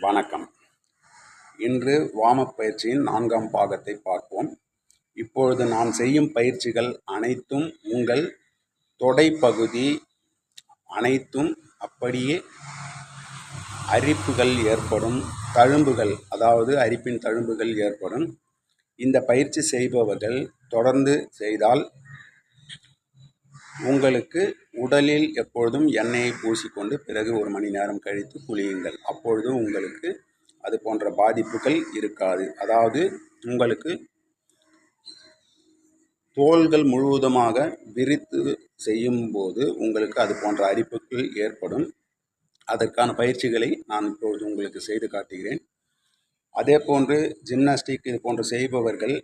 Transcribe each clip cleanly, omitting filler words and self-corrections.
வணக்கம். இன்று வார்ம்-அப் பயிற்சியின் 4ஆம் பாகத்தை பார்ப்போம். இப்பொழுது நான் செய்யும் பயிற்சிகள் அனைத்தும் உங்கள் தொடைப்பகுதி அனைத்தும் அப்படியே அரிப்புகள் ஏற்படும், தழும்புகள், அதாவது அரிப்பின் தழும்புகள் ஏற்படும். இந்த பயிற்சி செய்பவர்கள் தொடர்ந்து செய்தால் உங்களுக்கு உடலில் எப்பொழுதும் எண்ணெயை பூசிக்கொண்டு பிறகு 1 மணி நேரம் கழித்து குளியுங்கள். அப்பொழுது உங்களுக்கு அது போன்ற பாதிப்புகள் இருக்காது. அதாவது உங்களுக்கு தோள்கள் முழுவதுமாக விரித்து செய்யும்போது உங்களுக்கு அது போன்ற அரிப்புகள் ஏற்படும். அதற்கான பயிற்சிகளை நான் இப்பொழுது உங்களுக்கு செய்து காட்டுகிறேன். அதே போன்று ஜிம்னாஸ்டிக் இது போன்று செய்பவர்கள்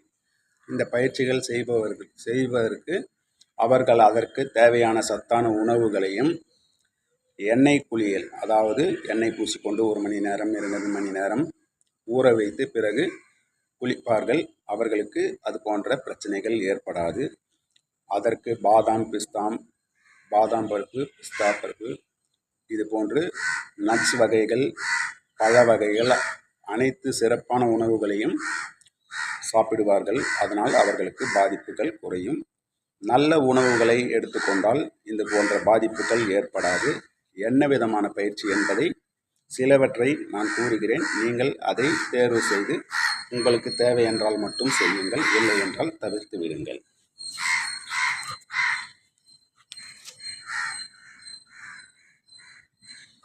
இந்த பயிற்சிகள் செய்வதற்கு அவர்கள் அதற்கு தேவையான சத்தான உணவுகளையும் எண்ணெய் குளியல், அதாவது எண்ணெய் பூசிக்கொண்டு 1 மணி நேரம் 2 மணி நேரம் ஊற வைத்து பிறகு குளிப்பார்கள். அவர்களுக்கு அது போன்ற பிரச்சனைகள் ஏற்படாது. அதற்கு பாதாம் பருப்பு, பிஸ்தா பருப்பு, இது போன்று நட்ஸ் வகைகள், பழ வகைகள், அனைத்து சிறப்பான உணவுகளையும் சாப்பிடுவார்கள். அதனால் அவர்களுக்கு பாதிப்புகள் குறையும். நல்ல உணவுகளை எடுத்துக்கொண்டால் இந்த போன்ற பாதிப்புகள் ஏற்படாது. என்ன விதமான பயிற்சி என்பதை சிலவற்றை நான் கூறுகிறேன். நீங்கள் அதை தேர்வு செய்து உங்களுக்கு தேவை என்றால் மட்டும் செய்யுங்கள், இல்லை என்றால் தவிர்த்து விடுங்கள்.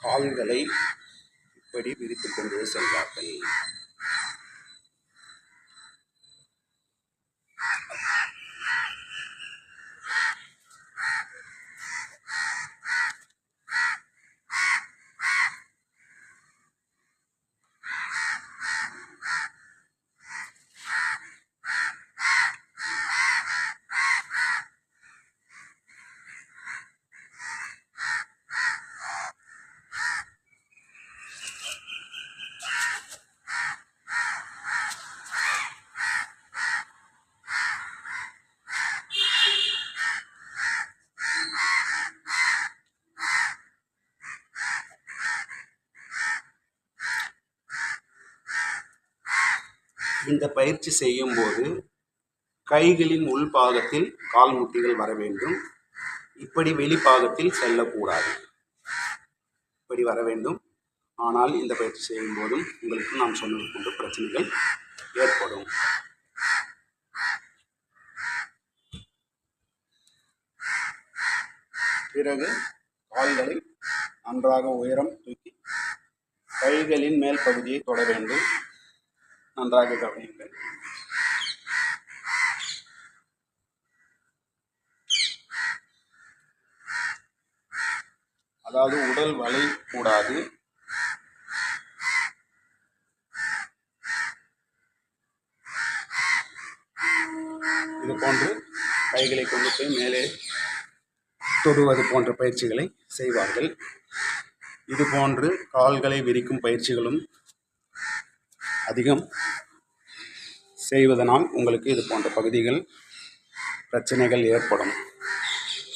கால்களை இப்படி விரித்து கொண்டே செல்வார்கள். இந்த பயிற்சி செய்யும் போது கைகளின் உள்பாகத்தில் கால் முட்டிகள் வர வேண்டும். இப்படி வெளிப்பாகத்தில் செல்லக்கூடாது. இப்படி வர வேண்டும். ஆனால் இந்த பயிற்சி செய்யும் போதும் உங்களுக்கு நாம் சொன்னது போன்ற பிரச்சனைகள் ஏற்படும். பிறகு கால்களை நன்றாக உயரம் தூக்கி கைகளின் மேல் பகுதியை தொட வேண்டும். நன்றாக கவனியுங்கள். அதாவது உடல் வலை கூடாது. இது போன்று கைகளை கொண்டு போய் மேலே தொடுவது போன்ற பயிற்சிகளை செய்வார்கள். இது போன்று கால்களை விரிக்கும் பயிற்சிகளும் அதிகம் செய்வதனால் உங்களுக்கு இது போன்ற பகுதிகள் பிரச்சனைகள் ஏற்படும்.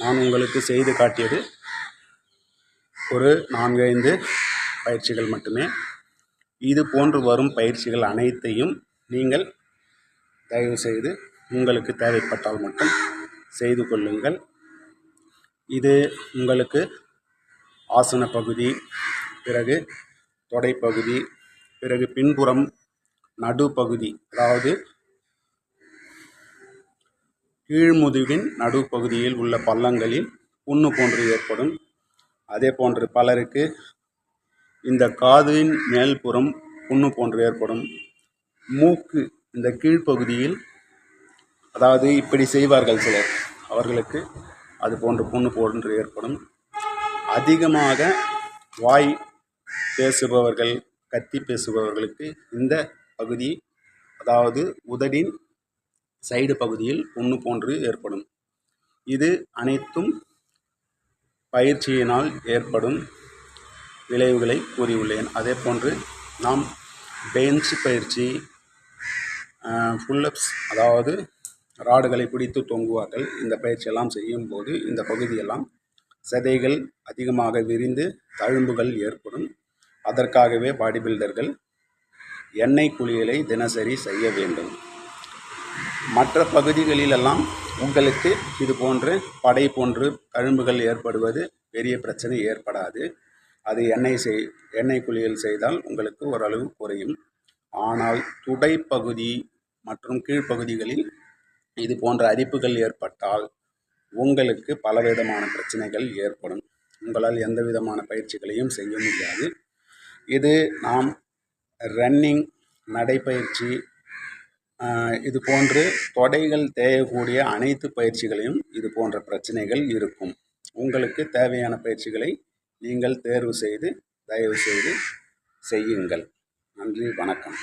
நான் உங்களுக்கு செய்து காட்டியது ஒரு 4-5 பயிற்சிகள் மட்டுமே. இது போன்று வரும் பயிற்சிகள் அனைத்தையும் நீங்கள் தயவு செய்து உங்களுக்கு தேவைப்பட்டால் மட்டும் செய்து கொள்ளுங்கள். இது உங்களுக்கு ஆசன பகுதி, பிறகு தொடைப்பகுதி, பிறகு பின்புறம் நடுப்பகுதி, அதாவது கீழ்முதுகின் நடுப்பகுதியில் உள்ள பள்ளங்களில் புண்ணு போன்று ஏற்படும். அதே போன்று பலருக்கு இந்த காதின் மேல்புறம் புண்ணு போன்று ஏற்படும். மூக்கு இந்த கீழ்ப்பகுதியில், அதாவது இப்படி செய்வார்கள் சிலர், அவர்களுக்கு அது போன்று புண்ணு போன்று ஏற்படும். அதிகமாக வாய் பேசுபவர்கள், கத்தி பேசுபவர்களுக்கு இந்த பகுதி, அதாவது உதடின் சைடு பகுதியில் புண்ணு போன்று ஏற்படும். இது அனைத்தும் பயிற்சியினால் ஏற்படும் விளைவுகளை கூறியுள்ளேன். அதே போன்று நாம் பெஞ்ச் பயிற்சி, புல்லப்ஸ், அதாவது ராடுகளை பிடித்து தொங்குவார்கள். இந்த பயிற்சியெல்லாம் செய்யும்போது இந்த பகுதியெல்லாம் சதைகள் அதிகமாக விரிந்து தழும்புகள் ஏற்படும். அதற்காகவே பாடி பில்டர்கள் எண்ணெய் குளியலை தினசரி செய்ய வேண்டும். மற்ற பகுதிகளிலெல்லாம் உங்களுக்கு இது போன்று படை போன்று தழும்புகள் ஏற்படுவது பெரிய பிரச்சனை ஏற்படாது. அது எண்ணெய் குளியல் செய்தால் உங்களுக்கு ஓரளவு குறையும். ஆனால் துடைப்பகுதி மற்றும் கீழ்ப்பகுதிகளில் இது போன்ற அரிப்புகள் ஏற்பட்டால் உங்களுக்கு பலவிதமான பிரச்சனைகள் ஏற்படும். உங்களால் எந்த விதமான பயிற்சிகளையும் செய்ய முடியாது. இது நாம் ரன்னிங், நடைப்பயிற்சி, இது போன்று தொடைகள் தேயக்கூடிய அனைத்து பயிற்சிகளையும் இது போன்ற பிரச்சனைகள் இருக்கும். உங்களுக்கு தேவையான பயிற்சிகளை நீங்கள் தேர்வு செய்து தயவு செய்து செய்யுங்கள். நன்றி, வணக்கம்.